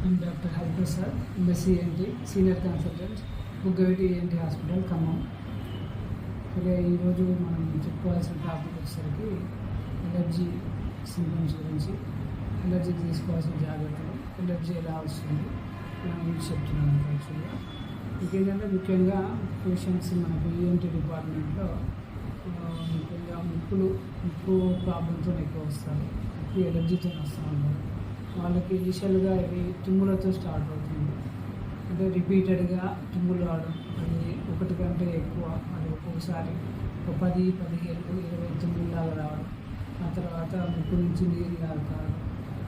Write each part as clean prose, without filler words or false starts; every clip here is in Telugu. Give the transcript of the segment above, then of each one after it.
I'm Dr. Hariprasad, MSc ENT, Senior Consultant, Bugaviti ENT Hospital, Khammam. సరే ఈరోజు మనం చెప్పుకోవాల్సిన టాపిక్ వచ్చేసరికి ఎలర్జీ సింటమ్స్ గురించి, ఎలర్జీకి తీసుకోవాల్సిన జాగ్రత్తలు, ఎలర్జీ ఎలా వస్తుంది దాని గురించి చెప్తున్నాను. యాక్చువల్గా ఇంకేంటంటే ముఖ్యంగా పేషెంట్స్ మనకు ఈఎన్టీ డిపార్ట్మెంట్లో ముఖ్యంగా ముక్కు ప్రాబ్లంతో ఎక్కువ వస్తారు, ముక్కు ఎలర్జీతో వస్తూ ఉంటారు. వాళ్ళకి ఇనిషియల్గా ఇది తుమ్ములతో స్టార్ట్ అవుతుంది. అంటే రిపీటెడ్గా తుమ్ములు రావడం, అది ఒకటి కంటే ఎక్కువ, అది ఒక్కొక్కసారి ఒక 10, 15, 20 తుమ్ముల్లాగా రావడం, ఆ తర్వాత ముక్కు నుంచి నీరు కారడం,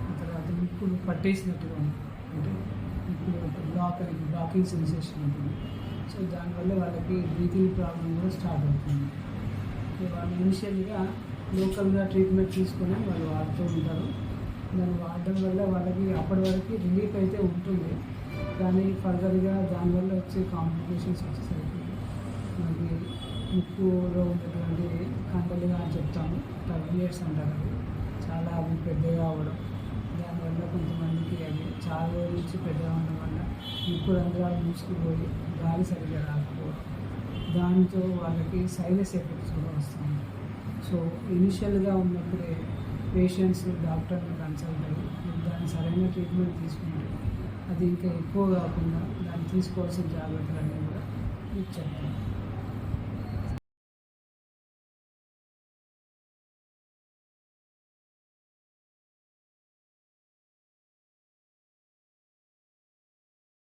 ఆ తర్వాత ముక్కులు పట్టేసినట్టుగా ఉంటుంది, అంటే ముక్కులు బ్లాకింగ్ సెన్సేషన్ ఉంటుంది. సో దానివల్ల వాళ్ళకి బ్రీతింగ్ ప్రాబ్లం కూడా స్టార్ట్ అవుతుంది. వాళ్ళు ఇనిషియల్గా లోకల్గా ట్రీట్మెంట్ తీసుకొని వాళ్ళు వాడుతూ ఉంటారు. దాన్ని వాడడం వల్ల వాళ్ళకి అప్పటి వరకు రిలీఫ్ అయితే ఉంటుంది, కానీ ఫర్దర్గా దానివల్ల వచ్చే కాంప్లికేషన్స్ వచ్చేసరికి మనకి ముక్కులో ఉన్నటువంటి కండలుగా అని చెప్తాము, టర్బియేట్స్ అంటారు. అది చాలా అవి పెద్దగా అవ్వడం, దానివల్ల కొంతమందికి అది చాలా రోజుల నుంచి పెద్దగా ఉండడం వల్ల ముక్కు రంధ్రాలు మూసుకుపోయి గాలి సరిగ్గా రాకపోవడం, దాంతో వాళ్ళకి సైనస్ ఎఫెక్ట్స్ కూడా వస్తాయి. సో ఇనిషియల్గా ఉన్నప్పుడే పేషెంట్స్ డాక్టర్ని కన్సల్ట్ అయ్యి దాన్ని సరైన ట్రీట్మెంట్ తీసుకుంటే అది ఇంకా ఎక్కువ కాకుండా దాన్ని తీసుకోవాల్సిన జాగ్రత్తలు అనేవి కూడా మీకు చెప్తాను.